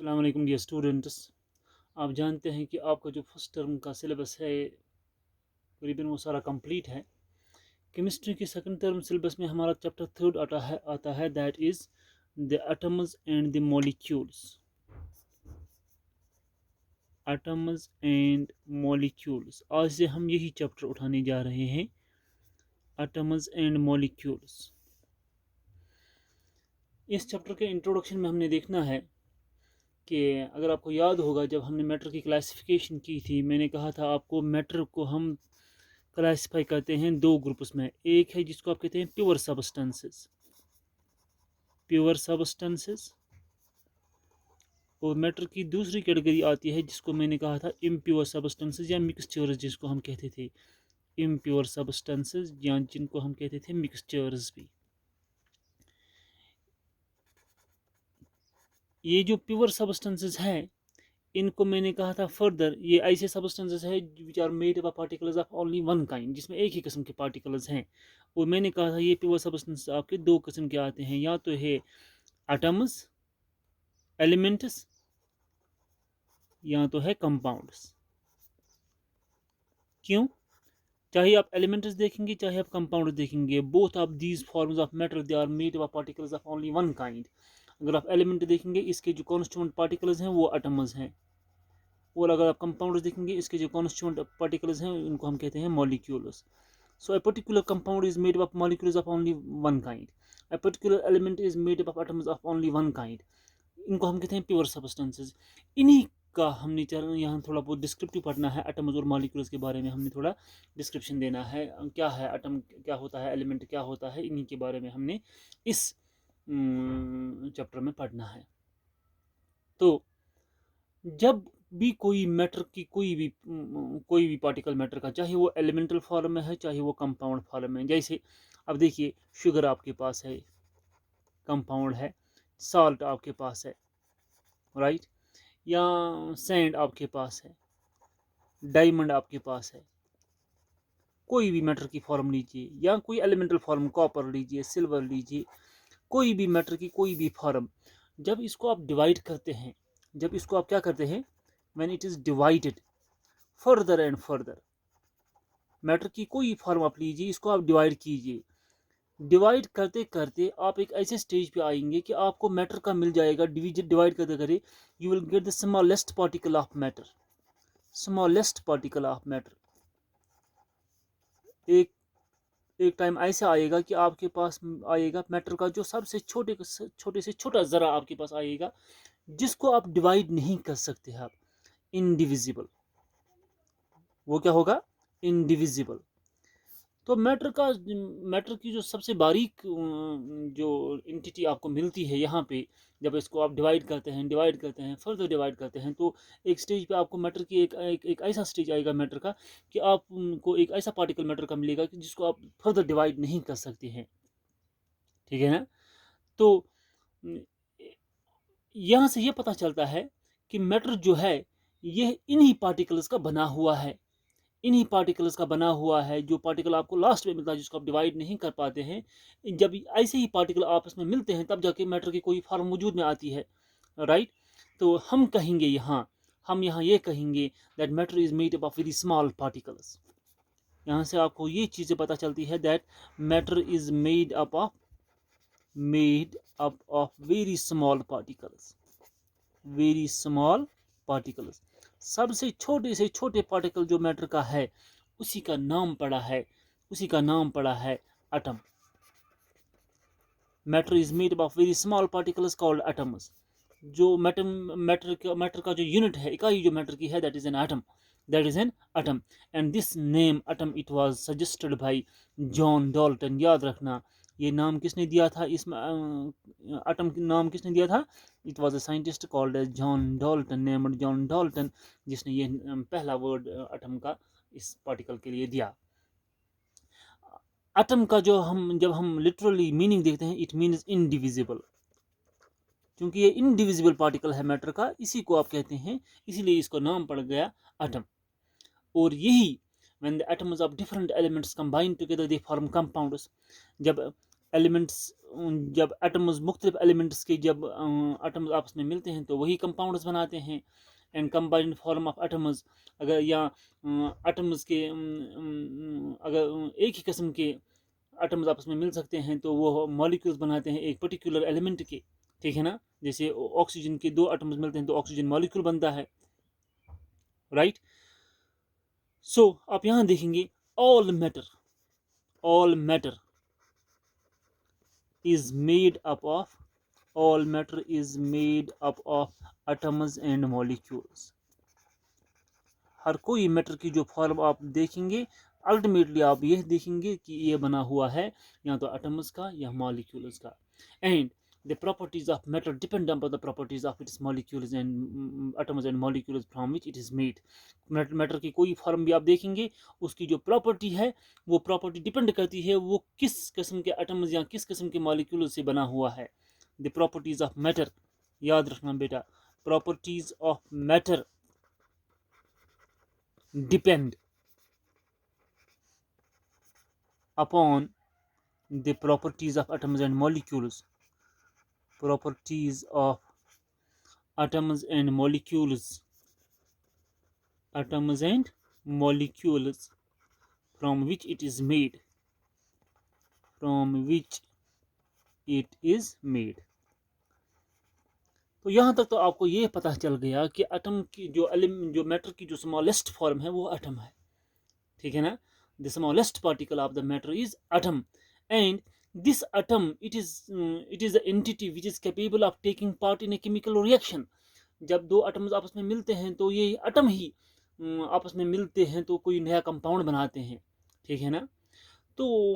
अस्सलाम वालेकुम dear students. आप जानते हैं कि आपका जो फर्स्ट टर्म का सिलेबस है करीबन वो सारा कंप्लीट है। केमिस्ट्री के सेकंड टर्म सिलेबस में हमारा चैप्टर थर्ड आता है that is the atoms and the molecules. Atoms and molecules आज से हम यही चैप्टर उठाने जा रहे हैं, एटम्स एंड मॉलिक्यूल्स। इस चैप्टर के इंट्रोडक्शन में हमने देखना है कि अगर आपको याद होगा जब हमने मैटर की क्लासिफिकेशन की थी, मैंने कहा था आपको मैटर को हम क्लासिफाई करते हैं दो ग्रुप्स में। एक है जिसको आप कहते हैं प्योर सब्सटेंसेस, प्योर सब्सटेंसेस, और मैटर की दूसरी कैटेगरी आती है जिसको मैंने कहा था इम्प्योर सब्सटेंसेस या मिक्सचर्स, जिसको हम कहते थे इम्प्योर सब्सटेंसेस या जिनको हम कहते थे मिक्सचर्स भी। ये जो प्योर सब्सटेंसेस हैं इनको मैंने कहा था फर्दर ये ऐसे सब्सटेंसेस है which are made up particles of only one kind, जिसमें एक ही किस्म के पार्टिकल्स हैं। और मैंने कहा था ये प्योर सब्सटेंसेस आपके दो किस्म के आते हैं, या तो है एटम्स एलिमेंट्स या तो है कंपाउंड्स। क्यों? चाहे आप एलिमेंट्स देखेंगे चाहे आप कंपाउंड्स देखेंगे, both of these forms of matter they are made up particles of only one kind. अगर आप एलिमेंट देखेंगे इसके जो कॉन्स्टिट्यूएंट पार्टिकल्स हैं वो एटम्स हैं, और अगर आप कंपाउंड्स देखेंगे इसके जो कॉन्स्टिट्यूएंट पार्टिकल्स हैं उनको हम कहते हैं molecules. So a particular compound is made up of molecules of only one kind. A particular element is made up of atoms of only one kind. इनको हम कहते हैं प्योर सब्सटेंसेस। इन्हीं का हमने यहाँ थोड़ा बहुत डिस्क्रिप्टिव पढ़ना है, एटम्स और मॉलिक्यूल्स के बारे में हमने थोड़ा डिस्क्रिप्शन देना है। क्या है एटम, क्या होता है एलिमेंट, क्या होता है, इन्हीं के बारे में हमने इस चैप्टर में पढ़ना है। तो जब भी कोई मैटर की कोई भी पार्टिकल मैटर का, चाहे वो एलिमेंटल फॉर्म में है चाहे वो कंपाउंड फॉर्म में, जैसे अब देखिए शुगर आपके पास है, कंपाउंड है, साल्ट आपके पास है, राइट, या सैंड आपके पास है, डायमंड आपके पास है। कोई भी मैटर की फॉर्म लीजिए या कोई एलिमेंटल फॉर्म, कॉपर लीजिए, सिल्वर लीजिए, कोई भी मैटर की कोई भी फॉर्म, जब इसको आप डिवाइड करते हैं, जब इसको आप क्या करते हैं, when it is divided further and further, matter की कोई फॉर्म आप लीजिए, इसको आप डिवाइड कीजिए, डिवाइड करते करते आप एक ऐसे स्टेज पे आएंगे कि आपको मैटर का मिल जाएगा, डिवीजन डिवाइड करते करते you will get the smallest particle of matter, smallest particle of matter. एक एक टाइम ऐसा आएगा कि आपके पास आएगा मैटर का जो सबसे छोटे से छोटा ज़रा आपके पास आएगा, जिसको आप डिवाइड नहीं कर सकते आप, इनडिविजिबल। वो क्या होगा? इनडिविजिबल। तो मैटर की जो सबसे बारीक जो इंटिटी आपको मिलती है यहाँ पे, जब इसको आप डिवाइड करते हैं फर्दर डिवाइड करते हैं, तो एक स्टेज पे आपको मैटर की एक ऐसा स्टेज आएगा मैटर का कि आपको एक ऐसा पार्टिकल मैटर का मिलेगा कि जिसको आप फर्दर डिवाइड नहीं कर सकते हैं। ठीक है ना? तो यहाँ से ये पता चलता है कि मैटर जो है ये इन्हीं पार्टिकल्स का बना हुआ है, इन्हीं पार्टिकल्स का बना हुआ है। जो पार्टिकल आपको लास्ट में मिलता है जिसको आप डिवाइड नहीं कर पाते हैं, जब ऐसे ही पार्टिकल आपस में मिलते हैं तब जाके मैटर की कोई फॉर्म वजूद में आती है, राइट। तो हम यहाँ ये कहेंगे that matter is made up of very small particles. यहाँ से आपको ये चीज़ें पता चलती है that matter is made up of very small particles, very small particles. सबसे छोटे से छोटे पार्टिकल जो मैटर का है उसी का नाम पड़ा है atom. Matter is made up of very small particles called atoms. जो मैटर का जो यूनिट है, इकाई जो मैटर की है, that is an atom, that is an atom. And this name atom it was suggested by John Dalton. याद रखना ये नाम किसने दिया था, इस एटम नाम किसने दिया था? It was a scientist called as John Dalton, named John Dalton, जिसने ये पहला वर्ड एटम का इस पार्टिकल के लिए दिया। एटम का जब हम लिटरली मीनिंग देखते हैं, इट मीन्स इनडिविजिबल। क्योंकि ये इनडिविजिबल पार्टिकल है मैटर का, इसी को आप कहते हैं, इसीलिए इसको नाम पड़ गया एटम। और यही when the atoms of different elements combine together they form compounds। जब एलिमेंट्स, जब एटम्स मुख्तलिफ एलिमेंट्स के जब एटम्स आपस में मिलते हैं तो वही कंपाउंड्स बनाते हैं। And combined form of atoms, अगर या एटम्स के अगर एक ही किस्म के एटम्स आपस में मिल सकते हैं तो वो मॉलिक्यूल्स बनाते हैं एक पर्टिकुलर एलिमेंट के, ठीक है ना। जैसे ऑक्सीजन के दो एटम्स मिलते हैं तो ऑक्सीजन मॉलिक्यूल बनता है, राइट। सो आप यहाँ देखेंगे all matter is made up of all matter is made up of atoms and molecules। हर कोई मैटर की जो फॉर्म आप देखेंगे अल्टीमेटली आप यह देखेंगे कि ये बना हुआ है या तो एटम्स का या मॉलिक्यूल्स का। And the properties of matter depend upon the properties of its molecules and atoms and molecules from which it is made। Matter की कोई फॉर्म भी आप देखेंगे उसकी जो प्रॉपर्टी है वो प्रॉपर्टी डिपेंड करती है वो किस किस्म के एटम्स या किस किस्म के मॉलिक्यूल से बना हुआ है। द प्रॉपर्टीज ऑफ मैटर, याद रखना बेटा, properties of matter depend upon the properties of atoms and molecules। properties of atoms and molecules, atoms and molecules from which it is made, from which it is made। तो यहाँ तक तो आपको ये पता चल गया कि एटम की जो मैटर की जो स्मॉलेस्ट फॉर्म है वो एटम है, ठीक है ना। The smallest particle of the matter is atom and this atom it is the entity which is capable of taking part in A chemical reaction. जब दो एटम्स आपस में मिलते हैं तो ये एटम ही आपस में मिलते हैं तो कोई नया कंपाउंड बनाते हैं, ठीक है ना। तो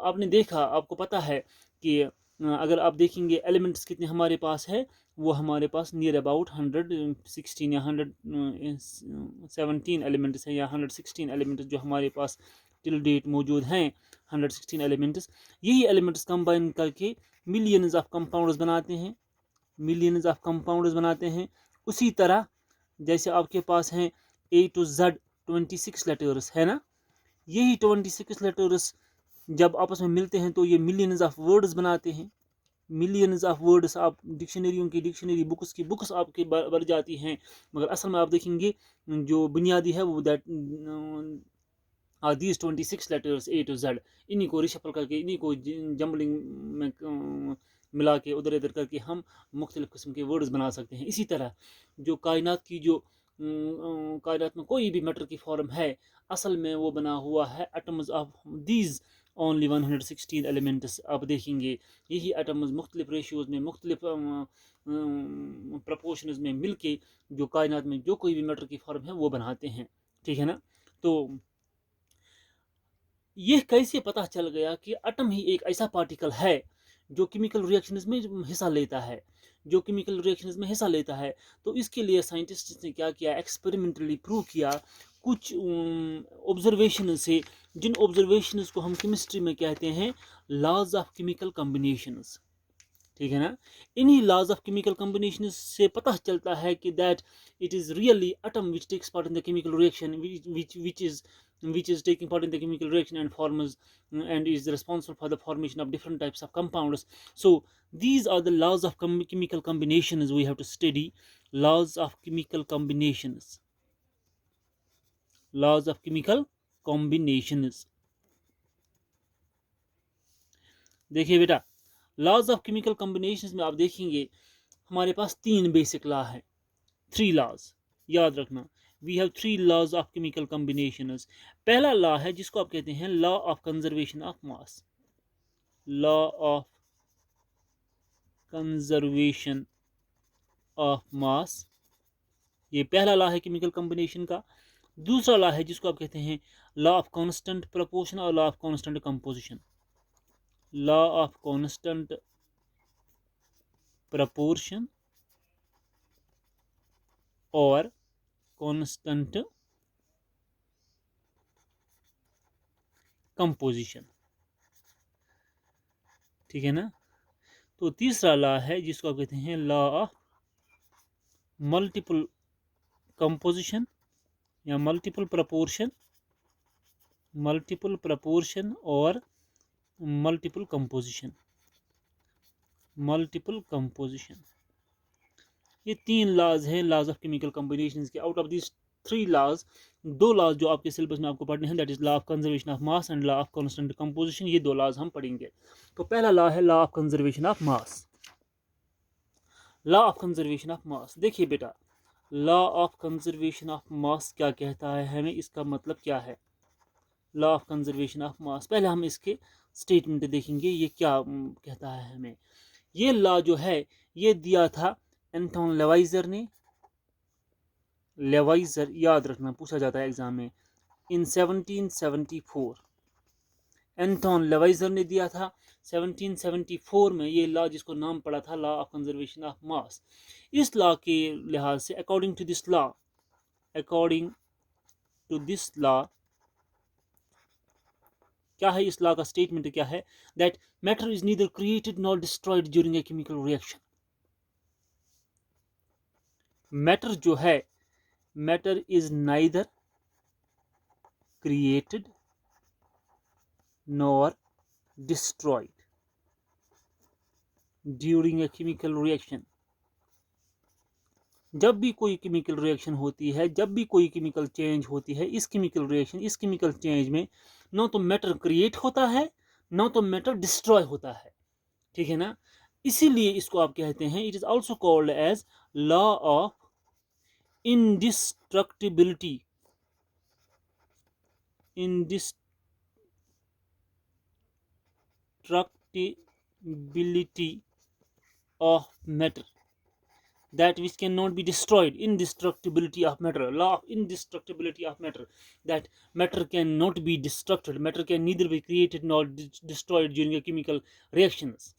आपने देखा, आपको पता है कि अगर आप देखेंगे एलिमेंट्स कितने हमारे पास है, वो हमारे पास नियर अबाउट 116 या 117 एलिमेंट्स हैं या 116 एलिमेंट्स जो हमारे पास टिल डेट मौजूद हैं। 116 एलिमेंट्स, यही एलिमेंट्स कंबाइन करके मिलियंस ऑफ कंपाउंड्स बनाते हैं, मिलियंस ऑफ कंपाउंड्स बनाते हैं। उसी तरह जैसे आपके पास हैं A to Z 26 लेटर्स है ना, यही 26 लेटर्स जब आपस में मिलते हैं तो ये मिलियंस ऑफ वर्ड्स बनाते हैं। मिलियंस ऑफ वर्ड्स, आप डिक्शनरियों की डिक्शनरी बुक्स की बुक्स आपके बढ़ जाती हैं, मगर असल में आप देखेंगे जो बुनियादी है वो that these 26 letters A to Z, इन्हीं को रिशफल करके इन्हीं को जम्बलिंग में मिला के उधर इधर करके हम मुख्तलिफ किस्म के वर्ड्स बना सकते हैं। इसी तरह जो कायनात की जो कायनात में कोई भी मैटर की फॉर्म है असल में वो बना हुआ है atoms of these only 116 elements. आप देखेंगे यही एटम्स मुख्तलिफ रेशियोज में मुख्तलिफ प्रपोर्शंस में मिलके जो कायनात में जो कोई भी मैटर की फॉर्म है वो बनाते हैं, ठीक है ना। तो यह कैसे पता चल गया कि एटम ही एक ऐसा पार्टिकल है जो केमिकल रिएक्शंस में हिस्सा लेता है, जो केमिकल रिएक्शंस में हिस्सा लेता है। तो इसके लिए साइंटिस्ट ने क्या किया, एक्सपेरिमेंटली प्रूव किया कुछ ऑब्जर्वेशन से, जिन ऑब्जर्वेशंस को हम केमिस्ट्री में कहते हैं लॉज ऑफ केमिकल कॉम्बिनेशंस, ठीक है ना। इन्हीं लॉज ऑफ केमिकल कॉम्बिनेशन से पता चलता है कि that it is really atom which takes part in the chemical reaction which is taking part in the chemical reaction and forms and is responsible for the formation of different types of compounds। So these are the laws of chemical combinations we have to study, laws of chemical combinations, laws of chemical combinations। देखिए बेटा, laws of chemical combinations में आप देखेंगे हमारे पास 3 basic law है, 3 laws, याद रखना। We have 3 laws of chemical combinations. पहला लॉ है जिसको आप कहते हैं law of conservation of mass, law of conservation of mass, ये पहला लॉ है केमिकल कॉम्बिनेशन का। दूसरा लॉ है जिसको आप कहते हैं लॉ ऑफ कांस्टेंट प्रोपोर्शन और law of constant composition, law of constant proportion और constant composition, ठीक है ना। तो तीसरा लॉ है जिसको आप कहते हैं लॉ ऑफ मल्टीपल कंपोजिशन या मल्टीपल प्रोपोर्शन और मल्टीपल कंपोजिशन, मल्टीपल कंपोजिशन। ये 3 लॉज हैं लॉज ऑफ केमिकल कॉम्बिनेशंस के। Out of this 3 laws, 2 laws जो आपके सिलेबस में आपको पढ़ने हैं, that is law of conservation of mass and law of constant composition. ये 2 लॉज हम पढ़ेंगे। तो पहला लॉ है law of conservation of mass. Law of conservation of मास, देखिए बेटा, लॉ ऑफ कंजर्वेशन ऑफ मास क्या कहता है हमें, इसका मतलब क्या है। लॉ ऑफ कंजर्वेशन ऑफ मास, पहले हम इसके स्टेटमेंट देखेंगे ये क्या कहता है हमें। ये लॉ जो है ये दिया था एंटोन लेवाइजर ने। लेवाइजर याद रखना, पूछा जाता है एग्जाम में, इन 1774। एंटोन लेवाइजर ने दिया था 1774 में ये लॉ, जिसको नाम पड़ा था law of conservation of mass. इस लॉ के लिहाज से, according to this law, according to this law, क्या है इस लॉ का स्टेटमेंट क्या है, that matter is neither created nor destroyed during a chemical reaction. Matter जो है, matter is neither created nor destroyed during a chemical reaction. जब भी कोई केमिकल रिएक्शन होती है, जब भी कोई केमिकल चेंज होती है, इस केमिकल रिएक्शन, इस केमिकल चेंज में ना तो मैटर क्रिएट होता है, ना तो मैटर डिस्ट्रॉय होता है, ठीक है ना। इसीलिए इसको आप कहते हैं, it is also called as law of indestructibility, indestructibility of matter, that which cannot be destroyed, indestructibility of matter, law of indestructibility of matter, that matter cannot be destructed, matter can neither be created nor destroyed during a chemical reactions,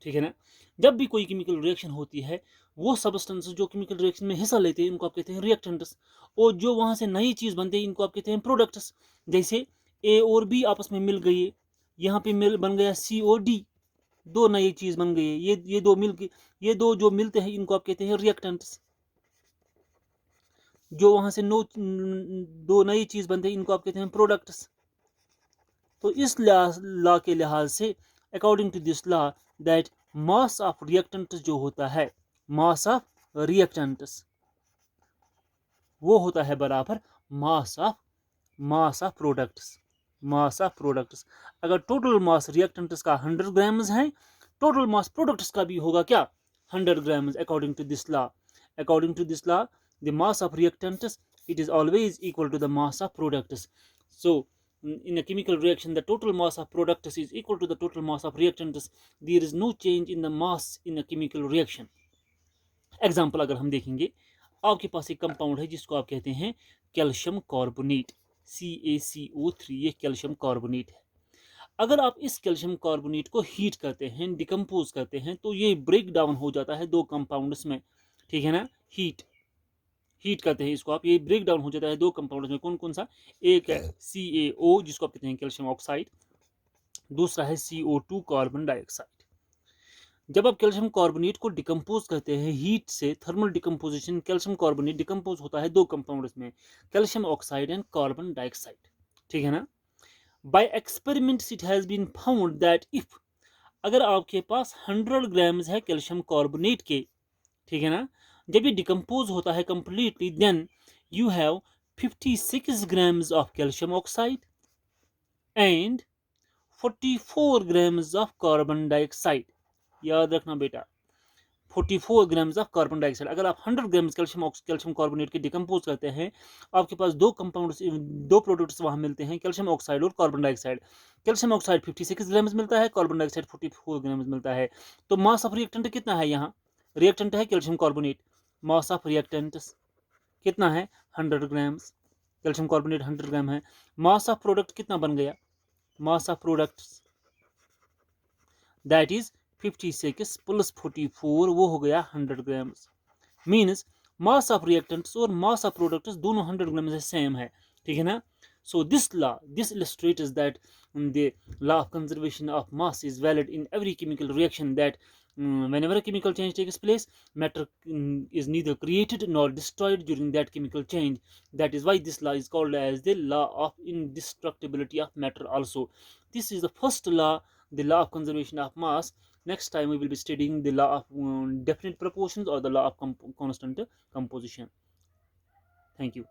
ठीक है ना। जब भी कोई chemical reaction होती है, वो substances जो केमिकल रिएक्शन में हिस्सा लेते हैं इनको आप कहते हैं रिएक्टेंट्स, और जो वहां से नई चीज बनते हैं इनको आप कहते हैं प्रोडक्ट्स। जैसे ए और बी आपस में मिल गई, यहाँ पे मिल बन गया सी और डी, दो नई चीज बन गई है, ये दो मिल, ये दो जो मिलते हैं इनको आप कहते हैं रिएक्टेंट्स। जो वहां से दो नई चीज बनते हैं इनको आप कहते हैं प्रोडक्ट्स। तो इस लॉ के लिहाज से, according to this law, that mass of reactants जो होता है, मास ऑफ रिएक्टेंट्स, वो होता है बराबर mass of products, mass of products. अगर टोटल मास रिएक्टेंट्स का 100 ग्राम्स है, टोटल मास प्रोडक्ट्स का भी होगा क्या, 100 grams, according to this law. According to this law, the mass of reactants, it is always equal to the mass of products. So in a chemical reaction, the total mass of products is equal to the total mass of reactants. There is no change in the mass in a chemical reaction. Example अगर हम देखेंगे, आपके पास एक compound है जिसको आप कहते हैं कैल्शियम कार्बोनेट, CaCO3, ये कैल्शियम कार्बोनेट है। अगर आप इस कैल्शियम कार्बोनेट को हीट करते हैं, डिकम्पोज करते हैं, तो ये ब्रेक डाउन हो जाता है दो कंपाउंड्स में, ठीक है ना। हीट करते हैं इसको आप, ये ब्रेक डाउन हो जाता है दो कंपाउंड्स में। कौन कौन सा, एक है CaO जिसको आप कहते हैं कैल्शियम ऑक्साइड, दूसरा है CO2 कार्बन डाइऑक्साइड। जब आप कैल्शियम कार्बोनेट को डिकम्पोज करते हैं हीट से, thermal decomposition, calcium carbonate decompose होता है दो कंपाउंड्स में, calcium oxide and carbon dioxide, ठीक है ना। By experiments it has been found that if, अगर आपके पास 100 ग्राम्स है कैल्शियम कार्बोनेट के, ठीक है ना, जब ये डिकम्पोज होता है completely, then you have 56 grams of calcium oxide and 44 grams of carbon dioxide. याद रखना बेटा, 44 ग्राम्स ऑफ कार्बन डाइऑक्साइड। अगर आप 100 ग्राम्स कैल्शियम कार्बोनेट के डिकम्पोज करते हैं, आपके पास दो कंपाउंड्स, दो प्रोडक्ट्स वहां मिलते हैं, कैल्शियम ऑक्साइड और carbon dioxide. Calcium oxide 56 grams मिलता है, कार्बन डाइऑक्साइड 44 ग्राम्स मिलता है। तो मास ऑफ रिएक्टेंट कितना है, यहाँ रिएक्टेंट है calcium carbonate, mass of reactants कितना है 100 ग्राम्स, कैल्शियम कार्बोनेट 100 ग्राम है। मास ऑफ प्रोडक्ट कितना बन गया, mass of products that is 56 plus 44, वो हो गया 100 grams. Means mass of reactants और मास ऑफ प्रोडक्ट्स दोनों 100 ग्राम से सेम है, ठीक है ना। So this illustrates that the law of conservation of mass is valid in every chemical reaction, that whenever a chemical change takes place, matter is neither created nor destroyed during that chemical change. That is why this law is called as the law of indestructibility of matter also. This is the first law, the law of conservation of mass. Next time we will be studying the law of definite proportions or the law of constant composition. Thank you.